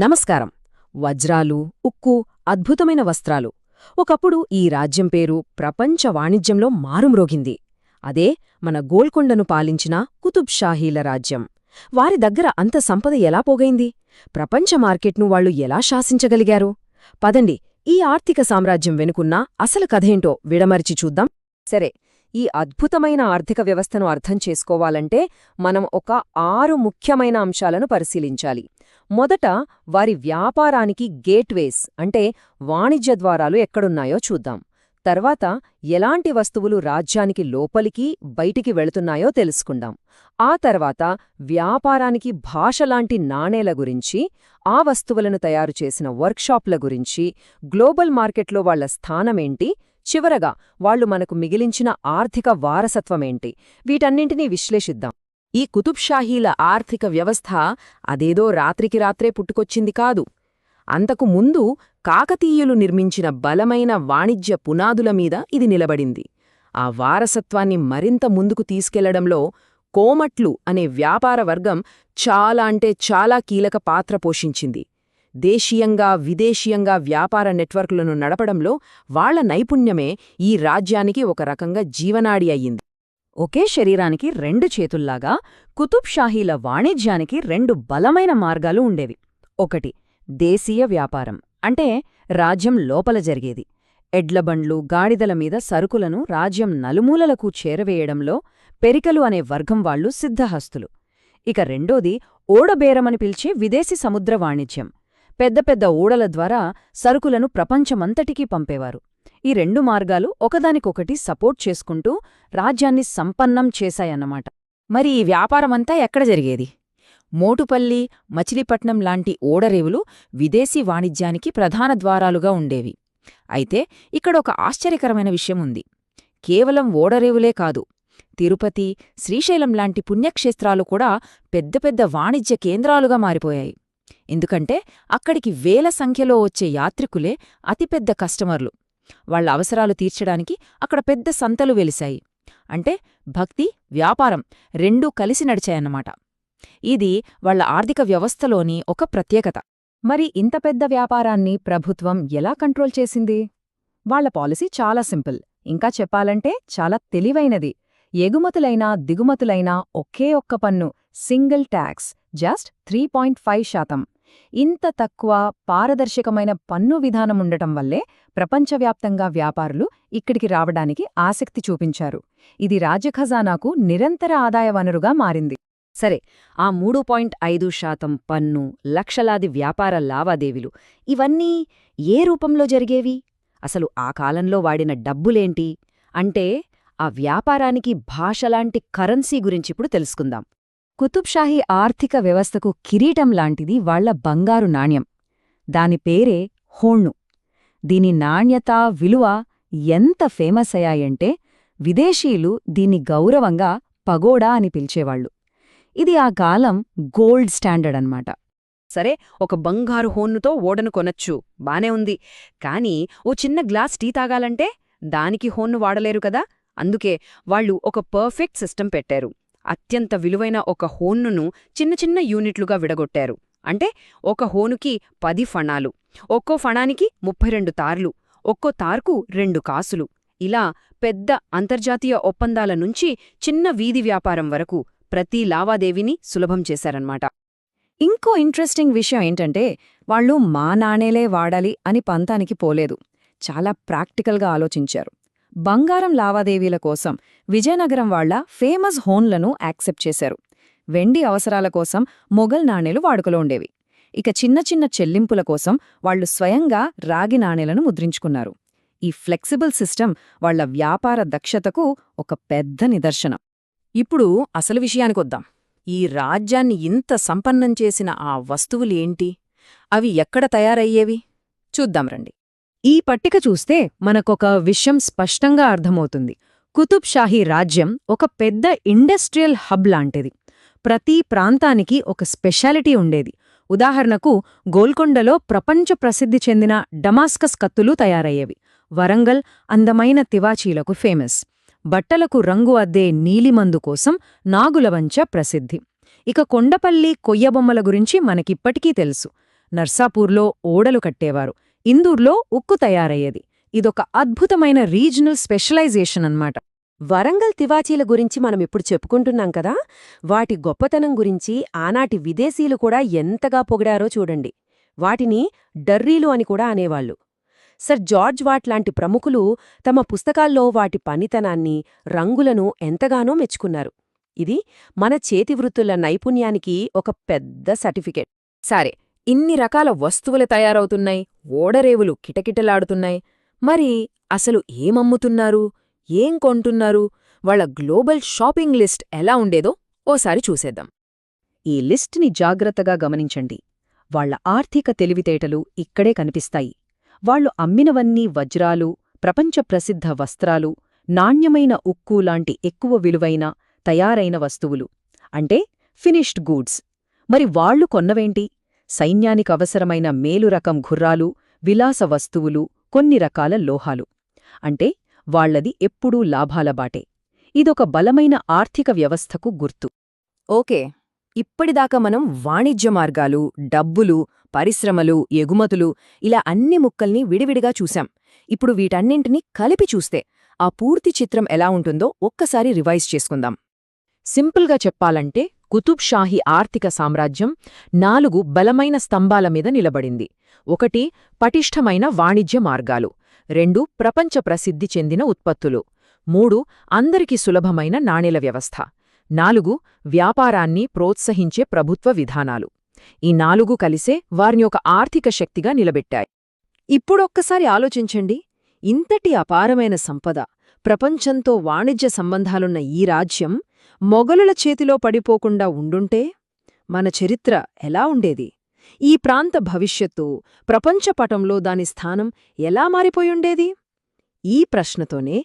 నమస్కారం. వజ్రాలు, ఉక్కు, అద్భుతమైన వస్త్రాలు ఒకప్పుడు ఈ రాజ్యం పేరు ప్రపంచ వాణిజ్యంలో మారుమ్రోగింది. అదే మన గోల్కొండను పాలించిన కుతుబ్ షాహీల రాజ్యం. వారి దగ్గర అంత సంపద ఎలా పోగైంది? ప్రపంచ మార్కెట్ను వాళ్లు ఎలా శాసించగలిగారు? పదండి, ఈ ఆర్థిక సామ్రాజ్యం వెనుకున్న అసలు కథేంటో విడమరిచి చూద్దాం. సరే, ఈ అద్భుతమైన ఆర్థిక వ్యవస్థను అర్థం చేసుకోవాలంటే మనం ఒక 6 ముఖ్యమైన అంశాలను పరిశీలించాలి. మొదట వారి వ్యాపారానికి గేట్వేస్ అంటే వాణిజ్య ద్వారాలు ఎక్కడున్నాయో చూద్దాం. తర్వాత ఎలాంటి వస్తువులు రాజ్యానికి లోపలికి బయటికి వెళుతున్నాయో తెలుసుకుందాం. ఆ తర్వాత వ్యాపారానికి భాషలాంటి నాణేల గురించి, ఆ వస్తువులను తయారుచేసిన వర్క్షాప్ల గురించి, గ్లోబల్ మార్కెట్లో వాళ్ల స్థానమేంటి, చివరగా వాళ్లు మనకు మిగిలించిన ఆర్థిక వారసత్వమేంటి, వీటన్నింటినీ విశ్లేషిద్దాం. ఈ కుతుబ్ షాహీల ఆర్థిక వ్యవస్థ అదేదో రాత్రికి రాత్రే పుట్టుకొచ్చింది కాదు. అంతకు ముందు కాకతీయులు నిర్మించిన బలమైన వాణిజ్య పునాదుల మీద ఇది నిలబడింది. ఆ వారసత్వాన్ని మరింత ముందుకు తీసుకెళ్లడంలో కోమట్లు అనే వ్యాపార వర్గం చాలా కీలక పాత్ర పోషించింది. దేశీయంగా విదేశీయంగా వ్యాపార నెట్వర్క్లను నడపడంలో వాళ్ల నైపుణ్యమే ఈ రాజ్యానికి ఒక రకంగా జీవనాడి అయ్యింది. ఒకే శరీరానికి 2 చేతుల్లాగా కుతుబ్ షాహీల వాణిజ్యానికి 2 బలమైన మార్గాలు ఉండేవి. ఒకటి దేశీయ వ్యాపారం, అంటే రాజ్యం లోపల జరిగేది. ఎడ్లబండ్లు, గాడిదల మీద సరుకులను రాజ్యం నలుమూలలకు చేరవేయడంలో పెరికలు అనే వర్గం వాళ్లు సిద్ధహస్తులు. ఇక రెండోది ఓడబేరమని పిలిచే విదేశీ సముద్ర వాణిజ్యం. పెద్ద పెద్ద ఓడల ద్వారా సరుకులను ప్రపంచమంతటికీ పంపేవారు. ఈ 2 మార్గాలు ఒకదానికొకటి సపోర్ట్ చేసుకుంటూ రాజ్యాన్ని సంపన్నం చేశాయన్నమాట. మరి ఈ వ్యాపారమంతా ఎక్కడ జరిగేది? మోటుపల్లి, మచిలీపట్నం లాంటి ఓడరేవులు విదేశీ వాణిజ్యానికి ప్రధాన ద్వారాలుగా ఉండేవి. అయితే ఇక్కడొక ఆశ్చర్యకరమైన విషయముంది. కేవలం ఓడరేవులే కాదు, తిరుపతి, శ్రీశైలం లాంటి పుణ్యక్షేత్రాలు కూడా పెద్ద పెద్ద వాణిజ్య కేంద్రాలుగా మారిపోయాయి. ఎందుకంటే అక్కడికి వేల సంఖ్యలో వచ్చే యాత్రికులే అతిపెద్ద కస్టమర్లు. వాళ్ల అవసరాలు తీర్చడానికి అక్కడ పెద్ద సంతలు వెలిశాయి. అంటే భక్తి, వ్యాపారం రెండూ కలిసి నడిచాయన్నమాట. ఇది వాళ్ల ఆర్థిక వ్యవస్థలోని ఒక ప్రత్యేకత. మరి ఇంత పెద్ద వ్యాపారాన్ని ప్రభుత్వం ఎలా కంట్రోల్ చేసింది? వాళ్ల పాలసీ చాలా సింపుల్, ఇంకా చెప్పాలంటే చాలా తెలివైనది. ఎగుమతులైనా దిగుమతులైనా ఒకే ఒక్క పన్ను, సింగిల్ ట్యాక్స్, జస్ట్ 3.5%. ఇంత తక్కువ పారదర్శకమైన పన్ను విధానముండటం వల్లే ప్రపంచవ్యాప్తంగా వ్యాపారులు ఇక్కడికి రావడానికి ఆసక్తి చూపించారు. ఇది రాజఖజానాకు నిరంతర ఆదాయ వనరుగా మారింది. సరే, ఆ 3.5% పన్ను, లక్షలాది వ్యాపార లావాదేవీలు ఇవన్నీ ఏ రూపంలో జరిగేవి? అసలు ఆ కాలంలో వాడిన డబ్బులేంటి? అంటే ఆ వ్యాపారానికి భాషలాంటి కరెన్సీ గురించిప్పుడు తెలుసుకుందాం. కుతుబ్షాహీ ఆర్థిక వ్యవస్థకు కిరీటం లాంటిది వాళ్ల బంగారు నాణ్యం. దాని పేరే హోణ్ణు. దీని నాణ్యత, విలువ ఎంత ఫేమస్ అయ్యాయంటే విదేశీయులు దీన్ని గౌరవంగా పగోడా అని పిలిచేవాళ్లు. ఇది ఆ కాలం గోల్డ్ స్టాండర్డ్ అన్నమాట. సరే, ఒక బంగారు హోన్నుతో ఓడను కొనొచ్చు, బానే ఉంది. కాని ఓ చిన్న గ్లాస్ టీ తాగాలంటే దానికి హోన్ను వాడలేరు కదా. అందుకే వాళ్లు ఒక పర్ఫెక్ట్ సిస్టమ్ పెట్టారు. అత్యంత విలువైన ఒక హోన్నును చిన్న చిన్న యూనిట్లుగా విడగొట్టారు. అంటే ఒక హోనుకి 10 ఫణాలు, ఒక్కో ఫణానికి 32 తార్లు, ఒక్కో తార్కు 2 కాసులు. ఇలా పెద్ద అంతర్జాతీయ ఒప్పందాల నుంచి చిన్న వీధి వ్యాపారం వరకు ప్రతి లావాదేవీని సులభం చేశారన్నమాట. ఇంకో ఇంట్రెస్టింగ్ విషయం ఏంటంటే వాళ్లు మా నాణేలే వాడాలి అని పంతానికి పోలేదు. చాలా ప్రాక్టికల్గా ఆలోచించారు. బంగారం లావాదేవీల కోసం విజయనగరం వాళ్ల ఫేమస్ హోన్లను యాక్సెప్ట్ చేశారు. వెండి అవసరాల కోసం మొఘల్ నాణేలు వాడుకలో ఉండేవి. ఇక చిన్న చిన్న చెల్లింపుల కోసం వాళ్లు స్వయంగా రాగి నాణేలను ముద్రించుకున్నారు. ఈ ఫ్లెక్సిబుల్ సిస్టమ్ వాళ్ల వ్యాపార దక్షతకు ఒక పెద్ద నిదర్శనం. ఇప్పుడు అసలు విషయానికొద్దాం. ఈ రాజ్యాన్ని ఇంత సంపన్నం చేసిన ఆ వస్తువులేంటి? అవి ఎక్కడ తయారయ్యేవి? చూద్దాం రండి. ఈ పట్టిక చూస్తే మనకొక విషయం స్పష్టంగా అర్థమవుతుంది. కుతుబ్ షాహీ రాజ్యం ఒక పెద్ద ఇండస్ట్రియల్ హబ్ లాంటిది. ప్రతి ప్రాంతానికి ఒక స్పెషాలిటీ ఉండేది. ఉదాహరణకు గోల్కొండలో ప్రపంచ ప్రసిద్ధి చెందిన డమాస్కస్ కత్తులు తయారయ్యేవి. వరంగల్ అందమైన తివాచీలకు ఫేమస్. బట్టలకు రంగు అద్దే నీలిమందు కోసం నాగులవంచ ప్రసిద్ధి. ఇక కొండపల్లి కొయ్యబొమ్మల గురించి మనకిప్పటికీ తెలుసు. నర్సాపూర్లో ఓడలు కట్టేవారు, ఇందూర్లో ఉక్కు తయారయ్యేది. ఇదొక అద్భుతమైన రీజనల్ స్పెషలైజేషన్ అన్నమాట. వరంగల్ తివాచీల గురించి మనమిప్పుడు చెప్పుకుంటున్నాం కదా, వాటి గొప్పతనం గురించి ఆనాటి విదేశీయులు కూడా ఎంతగా పొగిడారో చూడండి. వాటిని డర్రీలు అని కూడా అనేవాళ్లు. సర్ జార్జ్ వాట్ లాంటి ప్రముఖులు తమ పుస్తకాల్లో వాటి పనితనాన్ని, రంగులను ఎంతగానో మెచ్చుకున్నారు. ఇది మన చేతివృత్తుల నైపుణ్యానికి ఒక పెద్ద సర్టిఫికెట్. సరే, ఇన్ని రకాల వస్తువులు తయారవుతున్నాయి, ఓడరేవులు కిటకిటలాడుతున్నాయి. మరి అసలు ఏమమ్ముతున్నారు, ఏం కొంటున్నారు, వాళ్ళ గ్లోబల్ షాపింగ్ లిస్ట్ ఎలా ఉండేదో ఓసారి చూసేద్దాం. ఈ లిస్ట్ని జాగ్రత్తగా గమనించండి. వాళ్ల ఆర్థిక తెలివితేటలు ఇక్కడే కనిపిస్తాయి. వాళ్లు అమ్మినవన్నీ వజ్రాలు, ప్రపంచ ప్రసిద్ధ వస్త్రాలు, నాణ్యమైన ఉక్కు లాంటి ఎక్కువ విలువైన, తయారైన వస్తువులు. అంటే ఫినిష్డ్ గూడ్స్. మరి వాళ్లు కొన్నవేంటి? సైన్యానికవసరమైన మేలురకం గుర్రాలు, విలాస వస్తువులు, కొన్ని రకాల లోహాలు. అంటే వాళ్లది ఎప్పుడూ లాభాల బాటే. ఇదొక బలమైన ఆర్థిక వ్యవస్థకు గుర్తు. ఓకే, ఇప్పటిదాకా మనం వాణిజ్య మార్గాలు, డబ్బులు, పరిశ్రమలు, ఎగుమతులు ఇలా అన్ని ముక్కల్ని విడివిడిగా చూశాం. ఇప్పుడు వీటన్నింటినీ కలిపి చూస్తే ఆ పూర్తి చిత్రం ఎలా ఉంటుందో ఒక్కసారి రివైజ్ చేసుకుందాం. సింపుల్గా చెప్పాలంటే కుతుబ్ షాహీ ఆర్థిక సామ్రాజ్యం 4 బలమైన స్తంభాల మీద నిలబడింది. 1 పటిష్టమైన వాణిజ్య మార్గాలు, 2 ప్రపంచ ప్రసిద్ధి చెందిన ఉత్పత్తులు, 3 అందరికి సులభమైన నాణేల వ్యవస్థ, 4 వ్యాపారాన్ని ప్రోత్సహించే ప్రభుత్వ విధానాలు. ఈ 4 కలిసే వారిని ఒక ఆర్థిక శక్తిగా నిలబెట్టాయి. ఇప్పుడొక్కసారి ఆలోచించండి, ఇంతటి అపారమైన సంపద, ప్రపంచంతో వాణిజ్య సంబంధాలున్న ఈ రాజ్యం మొఘలుల చేతిలో పడిపోకుండా ఉండుంటే మన చరిత్ర ఎలా ఉండేది? ఈ ప్రాంత భవిష్యత్తు, ప్రపంచపటంలో దాని స్థానం ఎలా మారిపోయుండేది? ఈ ప్రశ్నతోనే